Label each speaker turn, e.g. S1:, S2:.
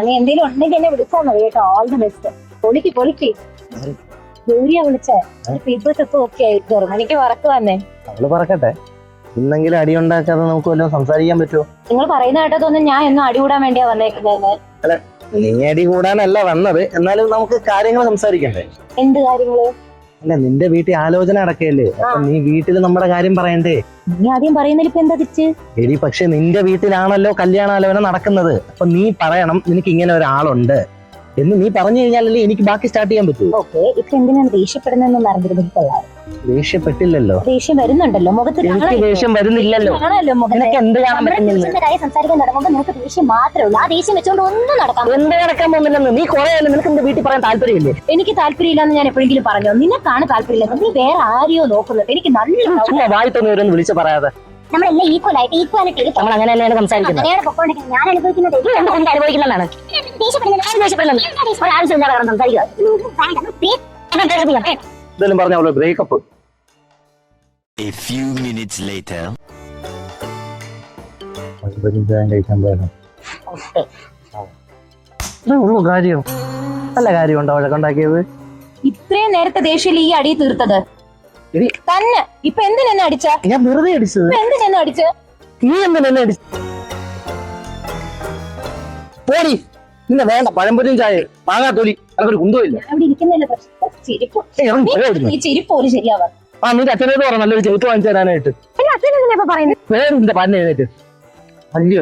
S1: നീ എന്തെങ്കിലും ഉണ്ടെങ്കിൽ എന്നെ വിളിച്ചാൽ മതി കേട്ടോ. All the best. പൊളിക്ക് ജോലിയാ വിളിച്ചേ. പീപ്പിൾസ് ഒക്കെ ഓക്കെ ആയിട്ട് എനിക്ക് വറക്ക് തന്നെ.
S2: അവള് പറക്കട്ടെ, ഇന്നെങ്കിലും അടി ഉണ്ടാക്കാതെ നമുക്ക് വല്ലതും സംസാരിക്കാൻ പറ്റുമോ?
S1: നിങ്ങൾ പറയുന്ന കേട്ടതൊന്നും ഞാൻ എന്നും അടി കൂടാൻ വേണ്ടിയാ വന്നേക്കുന്നത്.
S2: അല്ല, നീ അടി കൂടാനല്ല വന്നത്, എന്നാലും നമുക്ക് കാര്യങ്ങൾ സംസാരിക്കണ്ടേ?
S1: എന്ത് കാര്യങ്ങള്?
S2: അല്ല, നിന്റെ വീട്ടിൽ ആലോചന നടക്കല്ലേ, അപ്പൊ നീ വീട്ടിൽ നമ്മുടെ കാര്യം പറയണ്ടേ?
S1: നീ ആദ്യം പറയുന്നതിൽ ഇപ്പൊ എന്താ തിരിച്ച്?
S2: എടി, പക്ഷെ നിന്റെ വീട്ടിലാണല്ലോ കല്യാണാലോചന നടക്കുന്നത്. അപ്പൊ നീ പറയണം നിനക്ക് ഇങ്ങനെ ഒരാളുണ്ട് എന്ന്. നീ പറഞ്ഞു കഴിഞ്ഞാലല്ലേ എനിക്ക് ബാക്കി സ്റ്റാർട്ട് ചെയ്യാൻ പറ്റൂ.
S1: ഓക്കെ, ഇപ്പൊ എന്തിനാണ് ദേഷ്യപ്പെടുന്നതെന്ന് അറിഞ്ഞിരുന്നില്ല.
S2: ദേഷ്യപ്പെട്ടില്ലല്ലോ.
S1: ദേഷ്യം വരുന്നുണ്ടല്ലോ മുഖത്ത്.
S2: എനിക്ക് ദേഷ്യം വരുന്നില്ലല്ലോ. നിനക്ക് എന്ത് കാണാൻ പറ്റുന്നില്ല?
S1: കാര്യം സംസാരിക്കാൻ തുടങ്ങുമ്പോൾ നിനക്ക് ദേഷ്യം മാത്രമേ ഉള്ളൂ. ആ ദേഷ്യം വെച്ചോണ്ട് ഒന്നും നടക്കാം.
S2: എന്ത് നടക്കാൻ പോകുന്നില്ലെന്ന് നീ കുറെ നിനക്ക് എന്റെ വീട്ടിൽ പറയാൻ താല്പര്യമില്ലേ?
S1: എനിക്ക് താല്പര്യമില്ലെന്ന് ഞാൻ എപ്പോഴെങ്കിലും പറഞ്ഞോ? നിനക്കാണ് താല്പര്യമില്ല. നീ വേറെ ആരെയോ നോക്കുന്നത്. എനിക്ക് നല്ല
S2: വായിത്തൊന്നും വിളിച്ച് പറയാതെ.
S1: നമ്മളെല്ലാം ഈക്വാലിറ്റി
S2: നമ്മൾ അങ്ങനെ തന്നെയാണ് സംസാരിക്കുന്നത്.
S1: ഞാൻ അനുഭവിക്കുന്നത്
S2: അനുഭവിക്കുന്നതാണ്. ഇതെല്ലാം പറഞ്ഞ അവള് breakup.
S3: A few minutes later.
S2: കാര്യം നല്ല കാര്യമുണ്ടോ അവളെ കൊണ്ടാക്കിയത്?
S1: ഇത്രയും നേരത്തെ ദേഷ്യയിൽ ഈ അടി തീർത്തത് തന്നെ. ഇപ്പൊ എന്തിനെന്നെ അടിച്ച?
S2: ഞാൻ വെറുതെ അടിച്ചത്.
S1: എന്തിനെന്നെ അടിച്ച്?
S2: നീ എന്തിനെന്നെ അടിച്ചു? പോടി, നിന്നെ വേണ്ട പഴംപൊരിയും ചായ മാങ്ങാത്തൊലി അതൊരു കുന്തമില്ല.
S1: അവിടെ ഇരിക്കുന്നില്ല പ്രശ്നം. ചിരിപ്പ് പോലും ശരിയാവാ.
S2: നിന്റെ അച്ഛനോട് പറഞ്ഞ നല്ലൊരു ചെരുപ്പ് വാങ്ങിച്ചു തരാനായിട്ട്.
S1: അച്ഛനെന്തിനാ പറയുന്നത്?
S2: വേറെ നിന്റെ പന്നെ എഴുന്നേറ്റ് വലിയ